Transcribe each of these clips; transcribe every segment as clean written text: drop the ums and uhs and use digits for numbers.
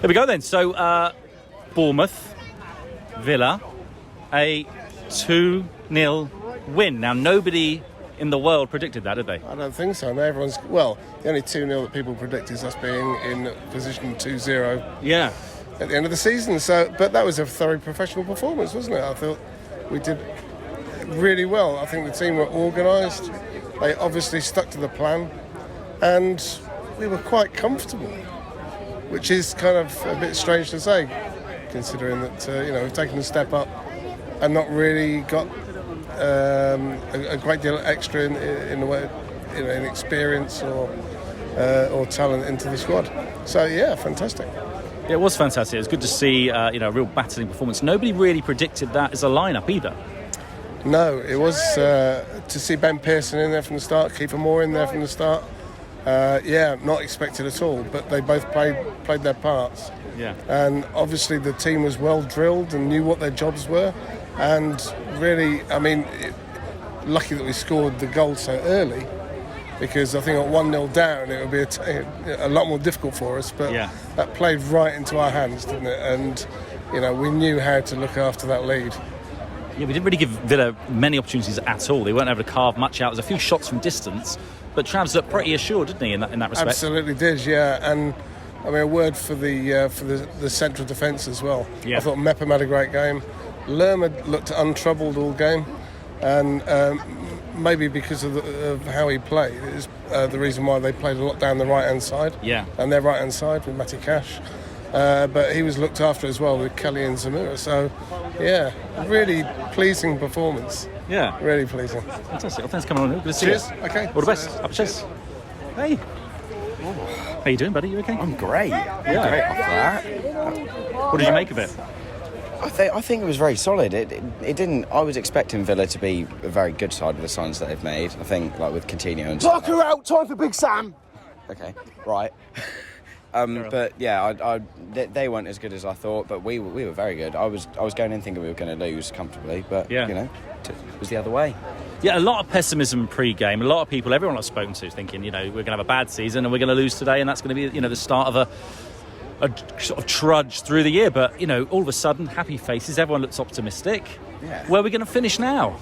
There we go then. So, Bournemouth, Villa, a 2-0 win. Now, nobody in the world predicted that, did they? I don't think so. No, everyone's... Well, the only 2-0 that people predict is us being in position 2-0 Yeah. at the end of the season. So, but that was a thoroughly professional performance, wasn't it? I thought we did really well. I think the team were organised. They obviously stuck to the plan. And we were quite comfortable, which is kind of a bit strange to say, considering that, we've taken a step up and not really got a great deal extra in the way, in experience or talent into the squad. So yeah, fantastic. Yeah, it was fantastic. It was good to see a real battling performance. Nobody really predicted that as a lineup either. No, it was to see Ben Pearson in there from the start, Kieffer Moore in there from the start. Not expected at all, but they both played their parts. Yeah. And obviously the team was well drilled and knew what their jobs were. And really, lucky that we scored the goal so early, because I think at 1-0 down it would be a lot more difficult for us. But that played right into our hands, didn't it? And we knew how to look after that lead. Yeah, we didn't really give Villa many opportunities at all. They weren't able to carve much out. There's a few shots from distance, but Trav's looked pretty assured, didn't he, in that respect? Absolutely did, yeah. And a word for the central defence as well. Yeah. I thought Mepham had a great game. Lerma looked untroubled all game, and maybe because of how he played is the reason why they played a lot down the right-hand side. Yeah. And their right-hand side with Matty Cash. But he was looked after as well with Kelly and Zamora. So, yeah, really pleasing performance. Yeah. Really pleasing. Fantastic. Well, thanks for coming on. Good to see Cheers. you. Okay. All the best. Up chest. Hey. How you doing, buddy? You okay? I'm great. Yeah. Great after that. What did you make of it? I think it was very solid. It didn't. I was expecting Villa to be a very good side with the signs that they've made. I think like with Coutinho and. Block her out. Time for Big Sam. Okay. Right. But yeah, they weren't as good as I thought, but we were very good. I was going in thinking we were going to lose comfortably, but it was the other way. Yeah, a lot of pessimism pre-game. A lot of people, everyone I've spoken to, is thinking, we're going to have a bad season and we're going to lose today, and that's going to be, the start of a sort of trudge through the year. But all of a sudden, happy faces. Everyone looks optimistic. Yeah. Where are we going to finish now?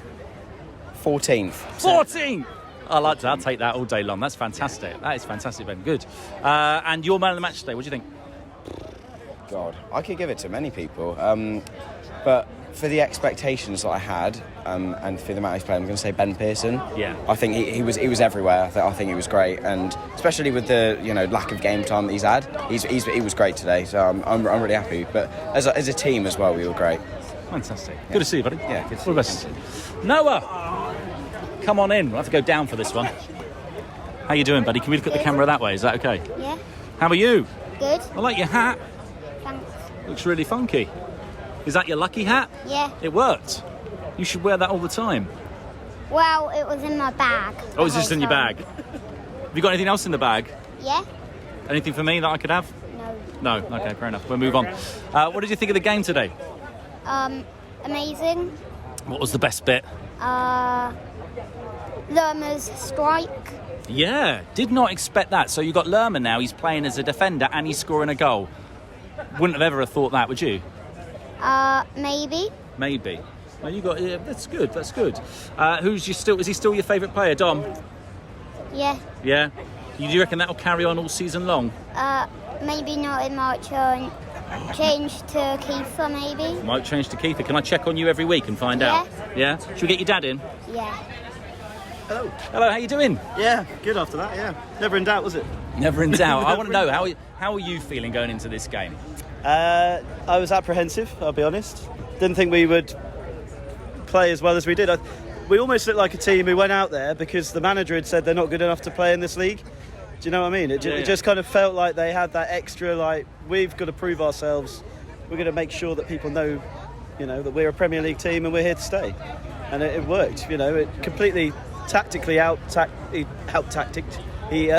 14th. 14th. I like that. I'll take that all day long. That's fantastic. That is fantastic, Ben. Good. And your man of the match today, what do you think? God, I could give it to many people. But for the expectations that I had, and for the amount he's played, I'm going to say Ben Pearson. Yeah. I think he was everywhere. I think he was great, and especially with the lack of game time that he's had, he was great today. So I'm really happy. But as a team as well, we were great. Fantastic. Good to see you, buddy. Yeah. Good to see all the best. Noah, come on in. We'll have to go down for this one. How you doing, buddy? Can we look at the camera that way? Is that okay? Yeah. How are you? Good. I like your hat. Thanks. Looks really funky. Is that your lucky hat? Yeah. It worked. You should wear that all the time. Well, it was in my bag. Oh, it's just in your bag. Have you got anything else in the bag? Yeah. Anything for me that I could have? No. No? Okay, fair enough. We'll move on. What did you think of the game today? Amazing. What was the best bit? Lerma's strike. Yeah, did not expect that. So you got Lerma now. He's playing as a defender and he's scoring a goal. Wouldn't have ever thought that, would you? Maybe. Maybe. Well, you got. Yeah, that's good. That's good. Is he still your favourite player, Dom? Yeah. Yeah. Do you reckon that'll carry on all season long? Maybe not. It might change to Kieffer, maybe. Might change to Kieffer. Can I check on you every week and find out? Yeah. Should we get your dad in? Yeah. Hello. Hello. How you doing? Yeah, good after that. Yeah, never in doubt, was it? Never in doubt. I want to know how are you feeling going into this game? I was apprehensive, I'll be honest. Didn't think we would play as well as we did. We almost looked like a team who went out there because the manager had said they're not good enough to play in this league. Do you know what I mean? It just kind of felt like they had that extra, we've got to prove ourselves. We're going to make sure that people know, that we're a Premier League team and we're here to stay. And it worked. It completely tactically out-tacticked. He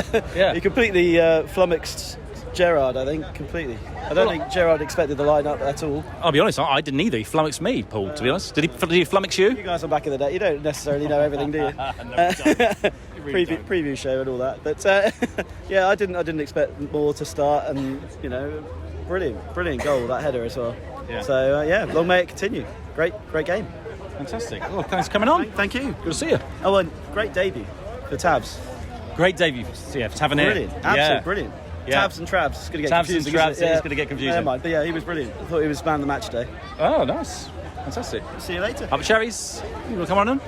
completely flummoxed Gerrard, I think, completely. I don't think Gerrard expected the lineup at all. I'll be honest, I didn't either. He flummoxed me, Paul, to be honest. Did he flummox you? You guys are back in the day. You don't necessarily know everything, do you? Preview show and all that. But I didn't expect more to start, and brilliant goal, that header as well. Yeah. So, long may it continue. Great game. Fantastic. Well, thanks for coming on. Thank you. Good to see you. Oh, and great debut for Tabs. Great debut for Tavernier. Brilliant. Absolutely brilliant. Yeah. Tabs and Trabs. It's going to get Tabs confusing. and Trabs, isn't it? it's going to get confusing. Never mind. But yeah, he was brilliant. I thought he was man of the match today. Oh, nice. Fantastic. See you later. Up at Cherries. You want to come on in?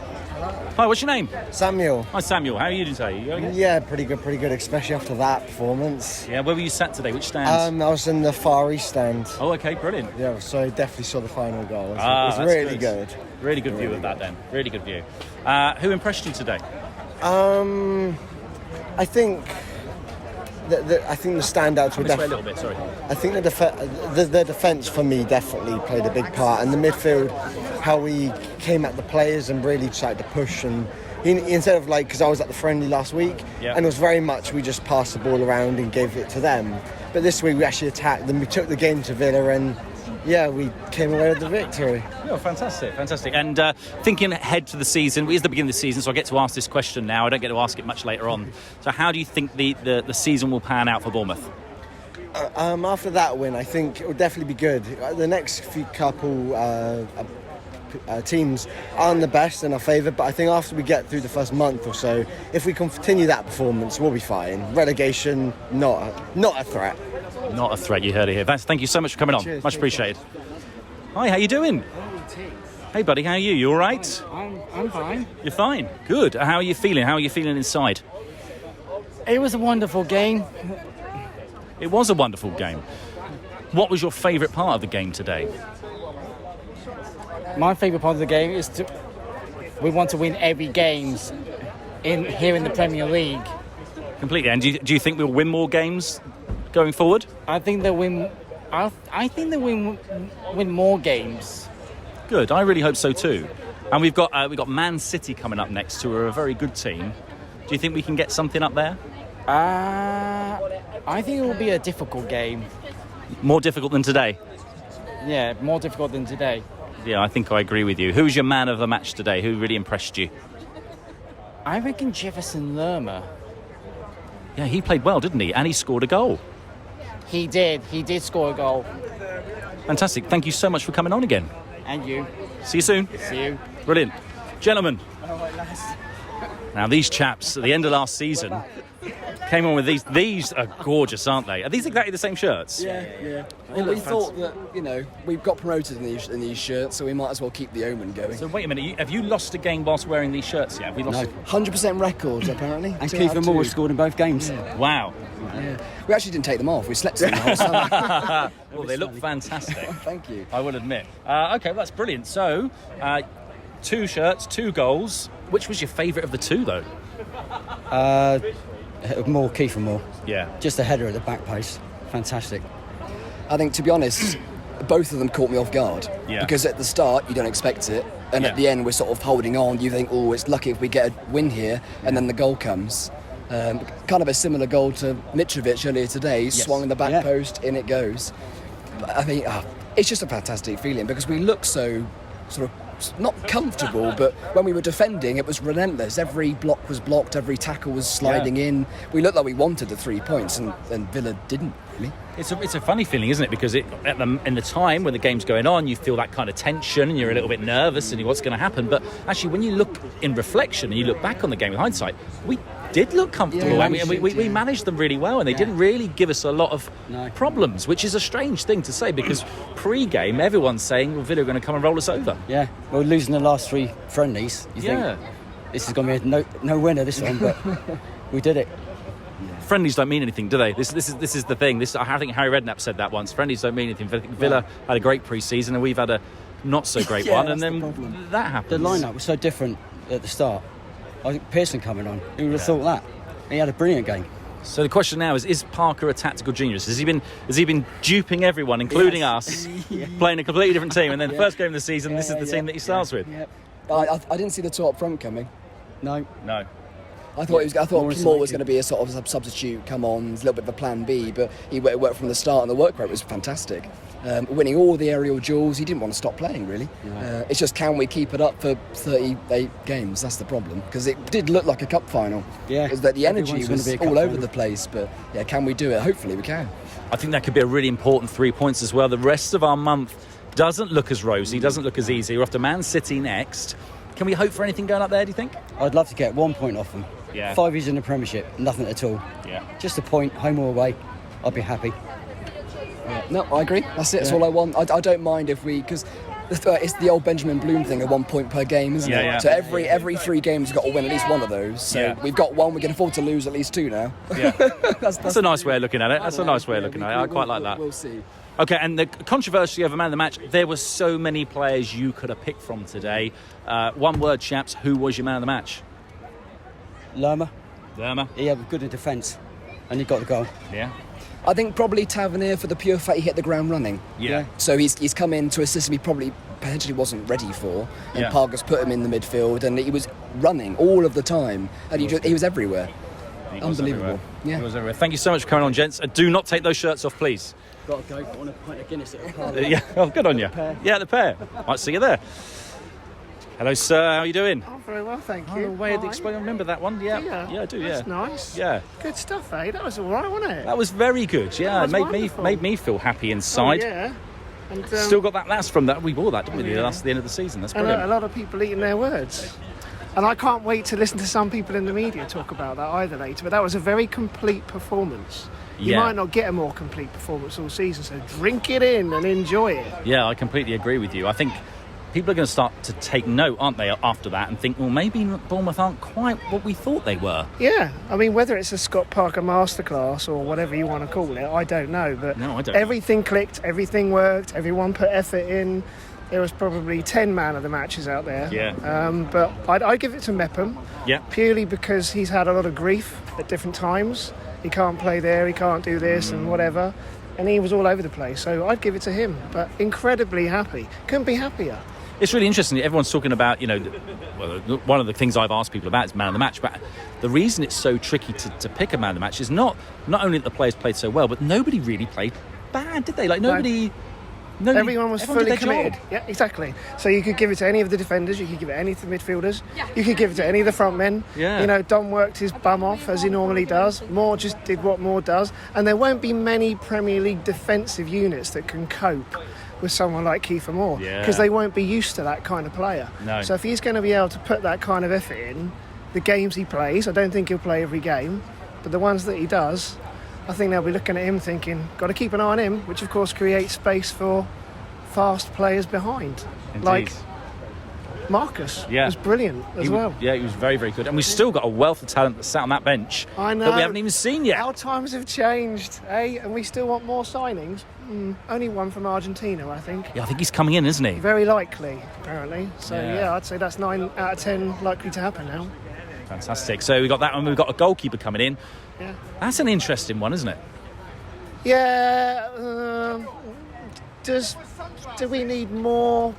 Hi, what's your name? Samuel. Hi, Samuel. How are you doing today? You okay? Yeah, pretty good, especially after that performance. Yeah, where were you sat today? Which stands? I was in the Far East stand. Oh, okay, brilliant. Yeah, so I definitely saw the final goal. It That's was really good. Really good view of that then. Really good view. Who impressed you today? I think the standouts were This way definitely. a little bit, sorry. I think the defence for me definitely played a big part, and the midfield, how we came at the players and really tried to push and. Instead of because I was at the friendly last week, and it was very much we just passed the ball around and gave it to them. But this week we actually attacked them. We took the game to Villa, and we came away with the victory. Oh, fantastic. And thinking ahead to the season, it is the beginning of the season, so I get to ask this question now. I don't get to ask it much later on. So how do you think the season will pan out for Bournemouth? After that win, I think it will definitely be good. The next few couple teams aren't the best in our favour, but I think after we get through the first month or so, if we continue that performance, we'll be fine. Relegation, not a threat. Not a threat, you heard it here. Thank you so much for coming on. Cheers, much appreciated. Hi, how you doing? Hey, buddy, how are you? You all right? I'm fine. You're fine? Good. How are you feeling? How are you feeling inside? It was a wonderful game. It was a wonderful game. What was your favourite part of the game today? My favourite part of the game is we want to win every game here in the Premier League. Completely. And do you think we'll win more games going forward? I think they'll win. I think they'll win more games. Good. I really hope so too. And we've got Man City coming up next, who are a very good team. Do you think we can get something up there? I think it will be a difficult game. More difficult than today? Yeah, more difficult than today. Yeah, I think I agree with you. Who's your man of the match today? Who really impressed you? I reckon Jefferson Lerma. Yeah, he played well, didn't he? And he scored a goal. He did score a goal. Fantastic. Thank you so much for coming on again. And you. See you soon. See you. Brilliant. Gentlemen. Now, these chaps at the end of last season came on with these. These are gorgeous, aren't they? Are these exactly the same shirts? Yeah. Well, we thought that, we've got promoted in these shirts, so we might as well keep the omen going. So wait a minute, have you lost a game whilst wearing these shirts yet? Have we lost? No. 100% records, apparently. And Kieffer Moore scored in both games. Yeah. Wow. Yeah. We actually didn't take them off. We slept in them the whole summer. Well, they look fantastic. Thank you. I will admit. Okay, well, that's brilliant. So, 2 shirts, 2 goals. Which was your favourite of the 2, though? Kieffer Moore. Yeah. Just a header at the back post. Fantastic. I think, to be honest, both of them caught me off guard. Yeah. Because at the start, you don't expect it. And at the end, we're sort of holding on. You think, it's lucky if we get a win here. And then the goal comes. Kind of a similar goal to Mitrovic earlier today. Yes. Swung in the back post, in it goes. But I think it's just a fantastic feeling because we look so sort of not comfortable, but when we were defending, it was relentless. Every block was blocked, every tackle was sliding in. We looked like we wanted the 3 points, and Villa didn't really. It's a funny feeling, isn't it? Because in the time when the game's going on, you feel that kind of tension, and you're a little bit nervous, and what's going to happen. But actually, when you look in reflection and you look back on the game with hindsight, we did look comfortable, and we managed them really well, and they didn't really give us a lot of problems, which is a strange thing to say because pre-game everyone's saying, well, Villa are going to come and roll us over. Yeah, well, losing the last 3 friendlies, you think this is going to be a no winner this one, but we did it. Friendlies don't mean anything, do they? This is the thing. I think Harry Redknapp said that once. Friendlies don't mean anything. Villa had a great pre-season, and we've had a not so great one, and then that happens. The lineup was so different at the start. I think Pearson coming on. Who would have thought that? He had a brilliant game. So the question now is Parker a tactical genius? Has he been duping everyone, including us, playing a completely different team, and then first game of the season, this is the team that he starts with? I didn't see the 2 up front coming. No. I thought Moore was going to be a sort of substitute, come on, a little bit of a plan B, but he worked from the start and the work rate was fantastic. Winning all the aerial duels, he didn't want to stop playing, really. It's just, can we keep it up for 38 games? That's the problem, because it did look like a cup final. Yeah. That the energy was all over the place, but yeah, can we do it? Hopefully we can. I think that could be a really important 3 points as well. The rest of our month doesn't look as rosy, doesn't look as easy. We're off to Man City next. Can we hope for anything going up there, do you think? I'd love to get 1 point off them. Yeah. 5 years in the Premiership, nothing at all. Yeah. Just a point, home or away, I'll be happy. Yeah. No, I agree. That's it. That's all I want. I don't mind if we, because it's the old Benjamin Bloom thing of 1 point per game, isn't it? Yeah. So every 3 games, we've got to win at least one of those. So we've got 1. We can afford to lose at least 2 now. Yeah. That's a nice way of looking at it. That's a nice way of looking at it. I quite like that. We'll see. Okay, and the controversy of a man of the match, there were so many players you could have picked from today. One word, chaps, who was your man of the match? Lerma. Yeah, good in defence, and he got the goal. Yeah. I think probably Tavernier, for the pure fact he hit the ground running. Yeah. So he's come in to a system he probably potentially wasn't ready for, and Parker's put him in the midfield, and he was running all of the time, and he was everywhere. Unbelievable. He was everywhere. Thank you so much for coming on, gents. Do not take those shirts off, please. Got to go. I want a pint of Guinness at the car. Yeah, oh, good on you. Yeah, the pair. Might see you there. Hello, sir. How are you doing? Oh, very well, thank you. Way of explain. I remember that one. Yeah, I do. That's nice. Yeah, good stuff, eh? That was all right, wasn't it? That was very good. Yeah, it made me feel happy inside. Oh, yeah. And, still got that. That's from that. We bought that, didn't we? That's the end of the season. That's brilliant. And a lot of people eating their words. And I can't wait to listen to some people in the media talk about that either later. But that was a very complete performance. You might not get a more complete performance all season, so drink it in and enjoy it. Yeah, I completely agree with you. I think people are going to start to take note, aren't they, after that, and think, well, maybe Bournemouth aren't quite what we thought they were. Yeah, I mean, whether it's a Scott Parker masterclass or whatever you want to call it, I don't know. But everything clicked, everything worked, everyone put effort in. There was probably 10 man of the matches out there. Yeah. But I'd give it to Mepham. Yeah. Purely because he's had a lot of grief at different times. He can't play there, he can't do this and whatever. And he was all over the place. So I'd give it to him. But incredibly happy. Couldn't be happier. It's really interesting. Everyone's talking about, one of the things I've asked people about is man of the match. But the reason it's so tricky to pick a man of the match is not only that the players played so well, but nobody really played bad, did they? Like, nobody... Everyone was fully committed. Yeah, exactly. So you could give it to any of the defenders, you could give it to any of the midfielders, you could give it to any of the front men. Yeah. Dom worked his bum off as he normally does. Moore just did what Moore does. And there won't be many Premier League defensive units that can cope with someone like Kieffer Moore, because they won't be used to that kind of player. No. So if he's going to be able to put that kind of effort in, the games he plays, I don't think he'll play every game, but the ones that he does, I think they'll be looking at him thinking, got to keep an eye on him, which of course creates space for fast players behind. Indeed. Like Marcus was brilliant as well. Yeah, he was very, very good. And we've still got a wealth of talent that sat on that bench I know. that we haven't even seen yet. Our times have changed, eh? And we still want more signings. Only one from Argentina, I think. Yeah, I think he's coming in, isn't he? Very likely, apparently. So, Yeah. I'd say that's 9 out of 10 likely to happen now. Fantastic. So we got that one. We've got a goalkeeper coming in. Yeah. That's an interesting one, isn't it? Yeah. Do we need more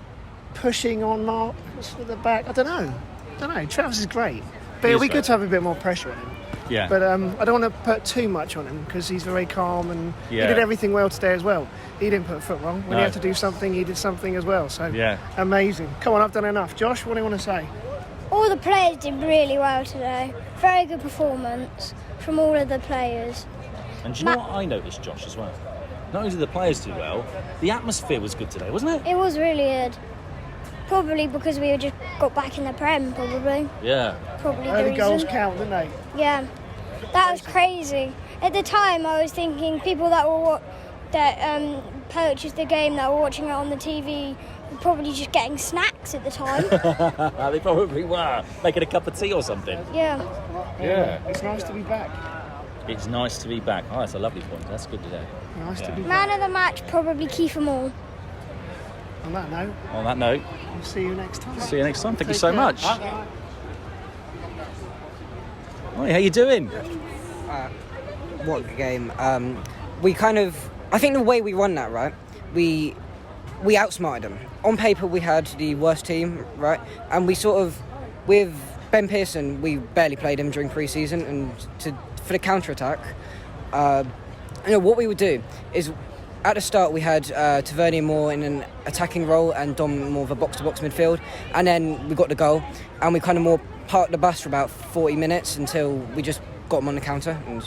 pushing on Marcus at the back? I don't know. Travis is great. But it'll be good to have a bit more pressure on him. Yeah. But I don't want to put too much on him because he's very calm and he did everything well today as well. He didn't put a foot wrong. When he had to do something, he did something as well. So amazing. Come on, I've done enough. Josh, what do you want to say? All the players did really well today. Very good performance from all of the players. And do you know what I noticed, Josh, as well? Not only did the players do well, the atmosphere was good today, wasn't it? It was really good. Probably because we just got back in the Prem, probably. Yeah. Probably the Early reason. goals count, didn't they? Yeah. That was crazy. At the time, I was thinking people that purchased the game that were watching it on the TV were probably just getting snacks at the time. They probably were. Making a cup of tea or something. Yeah. Yeah. It's nice to be back. It's nice to be back. Oh, that's a lovely point. That's good today. Nice to be Man back. of the match, probably Kieffer Moore. On that note. On that note. We'll see you next time. See you next time. Thank you Take so care. much. Hi, how you doing? What game? I think the way we won that, right? We outsmarted them. On paper, we had the worst team, right? And we sort of, with Ben Pearson, we barely played him during pre-season, and for the counter-attack, what we would do is, at the start we had Tavernier more in an attacking role and Dom more of a box-to-box midfield, and then we got the goal, and we kind of more parked the bus for about 40 minutes until we just got them on the counter. And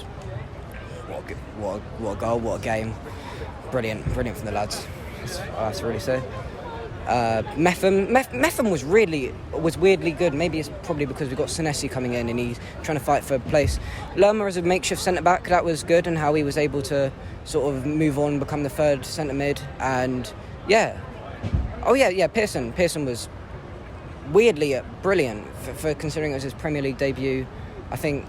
what a goal, what a game. Brilliant from the lads. I have to really say. Metham was weirdly good. Maybe it's probably because we've got Senesi coming in and he's trying to fight for a place. Lerma as a makeshift centre-back, that was good, and how he was able to sort of move on, become the third centre-mid. And Pearson was weirdly brilliant for considering it was his Premier League debut, I think.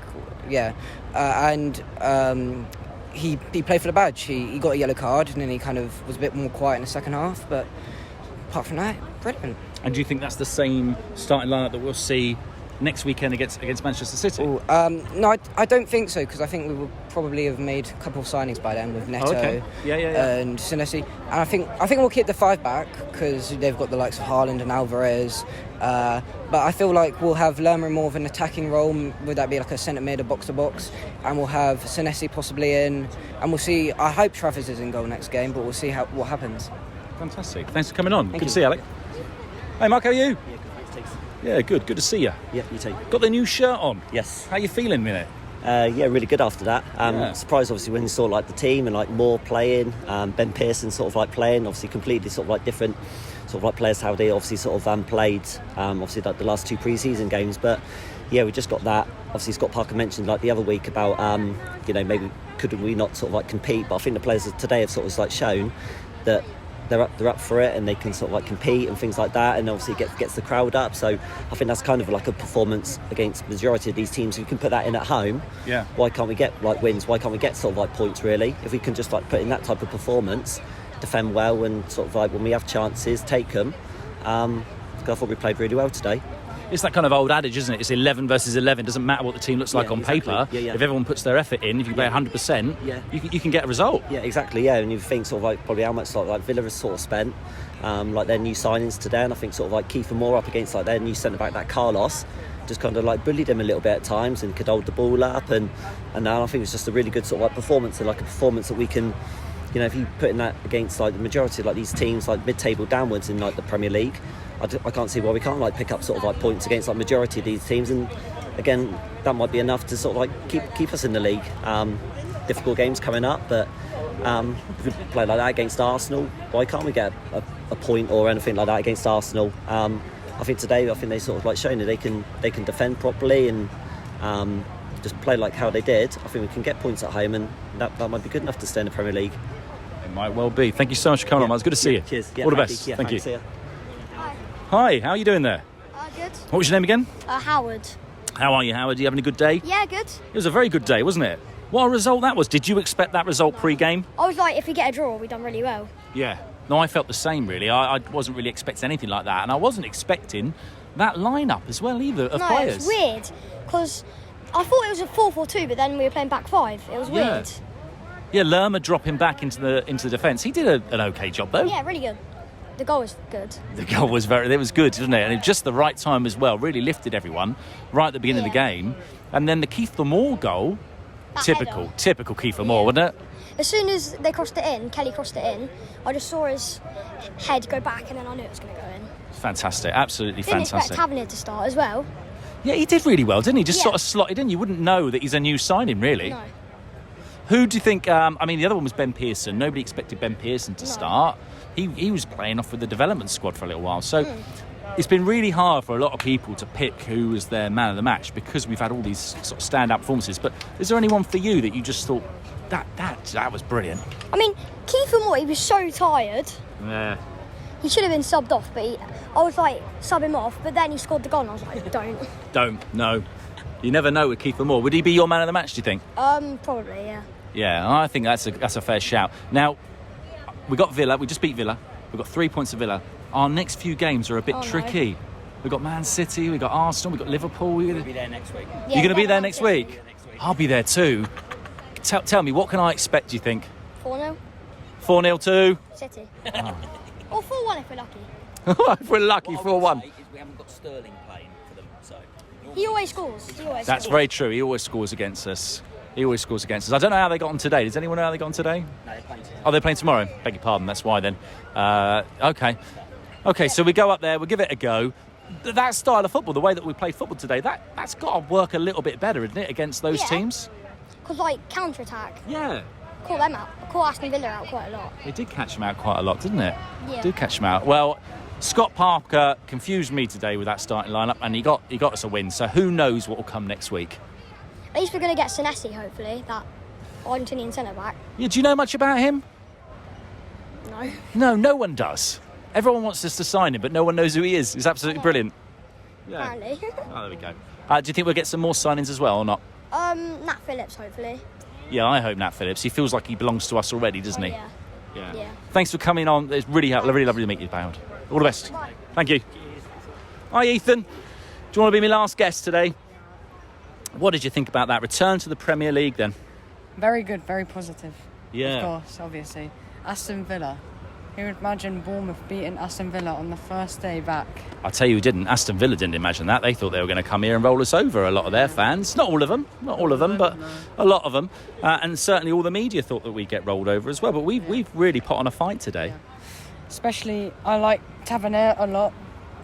He played for the badge. He got a yellow card, and then he kind of was a bit more quiet in the second half, but apart from that, brilliant. And do you think that's the same starting lineup that we'll see next weekend against Manchester City? No, I don't think so, because I think we will probably have made a couple of signings by then with Neto and Senesi. And I think we'll keep the 5 back because they've got the likes of Haaland and Alvarez. But I feel like we'll have Lerma more of an attacking role. Would that be like a centre mid, a box to box? And we'll have Senesi possibly in. And we'll see. I hope Travis is in goal next game, but we'll see what happens. Fantastic. Thanks for coming on. Thank Good you. to see you, Alec. Hey, Mark, how are you? Yeah, good, thanks, Tigz. Yeah, good to see you. Yeah, you too. Got the new shirt on? Yes. How you feeling with it? Yeah, really good after that. Surprised, obviously, when you saw like the team and like Moore playing, Ben Pearson sort of like playing, obviously completely sort of like different sort of like players, how they obviously sort of played, obviously like the last 2 pre-season games. But yeah, we just got that. Obviously, Scott Parker mentioned like the other week about maybe could we not sort of like compete, but I think the players today have sort of like shown that they're up for it and they can sort of like compete and things like that, and obviously gets the crowd up. So I think that's kind of like a performance against the majority of these teams. If we can put that in at home, why can't we get like wins? Why can't we get sort of like points really? If we can just like put in that type of performance, defend well, and sort of like when we have chances, take them. I thought we played really well today. It's that kind of old adage, isn't it? It's 11 versus 11. Doesn't matter what the team looks like on paper. If everyone puts their effort in, if you play 100%, you can get a result. Yeah, exactly. Yeah, and you think sort of like probably how much like Villa has sort of spent, like their new signings today, and I think sort of like Kieffer more up against like their new centre back, that Carlos, just kind of like bullied him a little bit at times and could hold the ball up, and now I think it's just a really good sort of like performance, and like a performance that we can, if you put in that against like the majority of like these teams like mid-table downwards in like the Premier League, I can't see why we can't like pick up sort of like points against like majority of these teams, and again that might be enough to sort of like keep us in the league. Difficult games coming up, but if we play like that against Arsenal, why can't we get a point or anything like that against Arsenal? I think today they sort of like shown that they can defend properly and just play like how they did. I think we can get points at home, and that might be good enough to stay in the Premier League. It might well be. Thank you so much for coming on, man. It's good to see you. Cheers. All the best. Yeah, Thank you. See you. Hi, how are you doing there? Good. What was your name again? Howard. How are you, Howard? Are you having a good day? Yeah, good. It was a very good day, wasn't it? What a result that was. Did you expect that result pre-game? I was like, if we get a draw, we've done really well. Yeah. No, I felt the same, really. I wasn't really expecting anything like that, and I wasn't expecting that lineup as well either of players. It was weird, because I thought it was a 4-4-2, but then we were playing back 5. It was weird. Yeah, Lerma dropping back into the defence. He did an okay job, though. Yeah, really good. The goal was good. The goal was it was good, wasn't it? And at just the right time as well. Really lifted everyone right at the beginning of the game. And then the Kieffer Moore goal, typical Kieffer Moore, wasn't it? As soon as they crossed it in, Kelly crossed it in, I just saw his head go back, and then I knew it was going to go in. Fantastic, absolutely Didn't fantastic. expect Tavernier to start as well. Yeah, he did really well, didn't he? Just sort of slotted in. You wouldn't know that he's a new signing, really. No. Who do you think... the other one was Ben Pearson. Nobody expected Ben Pearson to start. He was playing off with the development squad for a little while. So it's been really hard for a lot of people to pick who was their man of the match, because we've had all these sort of stand-up performances. But is there anyone for you that you just thought, that was brilliant? I mean, Kieffer Moore, he was so tired. Yeah. He should have been subbed off, but I was like, sub him off, but then he scored the goal, and I was like, don't. No. You never know with Kieffer Moore. Would he be your man of the match, do you think? Probably, yeah. Yeah, I think that's a fair shout. Now, we got Villa. We just beat Villa. We've got 3 points of Villa. Our next few games are a bit tricky. No. We've got Man City, we've got Arsenal, we've got Liverpool. We're going to be there next week. Yeah, you're going to be there next week? I'll be there too. Tell me, what can I expect, do you think? 4-0. 4-0 to? City. Or 4-1 if we're lucky. If we're lucky, 4-1. We haven't got Sterling playing for them, so He always scores. That's very true. He always scores against us. I don't know how they got on today. Does anyone know how they got on today? No, they're playing tomorrow. Oh, they're playing tomorrow. Beg your pardon. That's why then. Okay, so we go up there. We'll give it a go. That style of football, the way that we played football today, that's got to work a little bit better, isn't it, against those teams? Because, like, counter-attack. Yeah. Caught them out. Caught Aston Villa out quite a lot. It did catch them out quite a lot, didn't it? Yeah. Did catch them out. Well, Scott Parker confused me today with that starting lineup, and he got us a win. So who knows what will come next week? At least we're going to get Senesi, hopefully, that Argentinian centre-back. Yeah, do you know much about him? No. No one does. Everyone wants us to sign him, but no one knows who he is. He's absolutely brilliant. Yeah. Apparently. Oh, there we go. Do you think we'll get some more signings as well or not? Nat Phillips, hopefully. Yeah, I hope Nat Phillips. He feels like he belongs to us already, doesn't he? Yeah. Thanks for coming on. It's really lovely to meet you, Pound. All the best. Bye. Thank you. Hi, Ethan. Do you want to be my last guest today? What did you think about that return to the Premier League then? Very good, very positive. Yeah. Of course, obviously. Aston Villa. Who would imagine Bournemouth beating Aston Villa on the first day back? I'll tell you who didn't. Aston Villa didn't imagine that. They thought they were going to come here and roll us over, a lot of their fans. Not all of them, but a lot of them. And certainly all the media thought that we'd get rolled over as well. But we've really put on a fight today. Yeah. Especially, I like Tavernier a lot.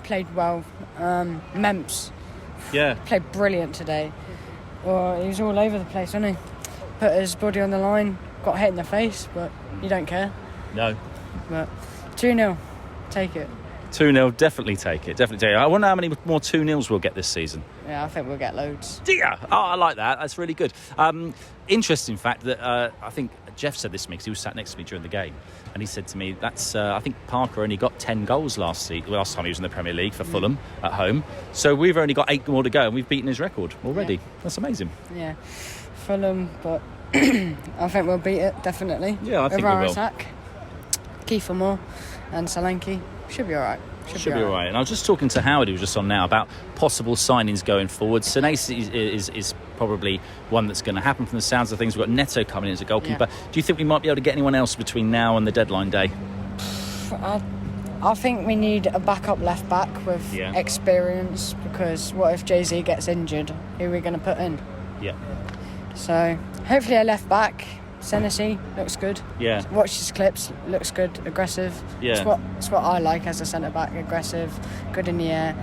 Played well. Memps. Yeah. Played brilliant today. Well, he was all over the place, wasn't he? Put his body on the line, got hit in the face, but you don't care. No. But 2-0, take it. 2-0, definitely take it. I wonder how many more 2-0s we'll get this season. Yeah, I think we'll get loads. Dear! Oh, I like that. That's really good. Interesting fact that I think Jeff said this to me because he was sat next to me during the game, and he said to me, "That's I think Parker only got 10 goals last time he was in the Premier League for Fulham at home. So we've only got 8 more to go, and we've beaten his record already. Yeah. That's amazing." Yeah, Fulham, but I think we'll beat it definitely. Yeah, I think we will. Attack. Kieffer more and Solanke should be all right. Should be all right. And I was just talking to Howard, who was just on now, about possible signings going forward. Senesi is probably one that's going to happen from the sounds of things. We've got Neto coming in as a goalkeeper. Yeah. Do you think we might be able to get anyone else between now and the deadline day? I think we need a backup left back with experience, because what if Jay-Z gets injured? Who are we going to put in? Yeah. So hopefully a left back. Senesi looks good. Yeah. Watch his clips. Looks good. Aggressive. Yeah. It's what I like as a centre back. Aggressive. Good in the air.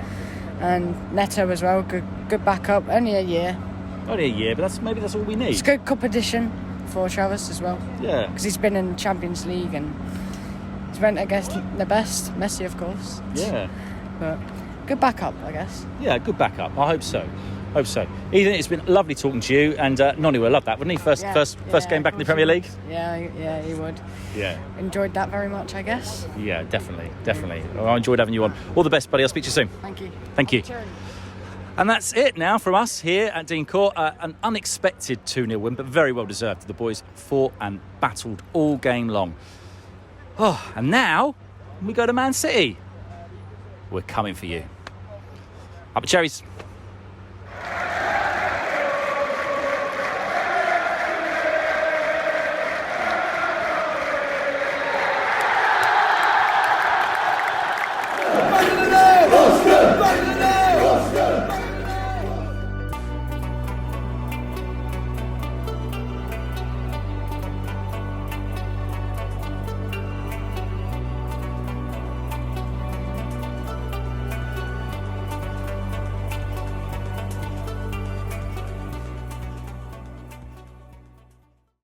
And Neto as well. Good backup. Only a year. But that's all we need. It's good competition for Travis as well. Yeah. Because he's been in Champions League and he's went against the best. Messi, of course. Yeah. But good backup, I guess. Yeah, good backup. I hope so. Ethan, it's been lovely talking to you, and Nonny would love that, wouldn't he? First game back in the Premier League. Yeah, he would. Yeah. Enjoyed that very much, I guess. Yeah, definitely. Well, I enjoyed having you on. All the best, buddy. I'll speak to you soon. Thank you. Cherries. And that's it now from us here at Dean Court. An unexpected 2-0 win, but very well deserved. The boys fought and battled all game long. Oh, and now we go to Man City. We're coming for you. Up at Cherries.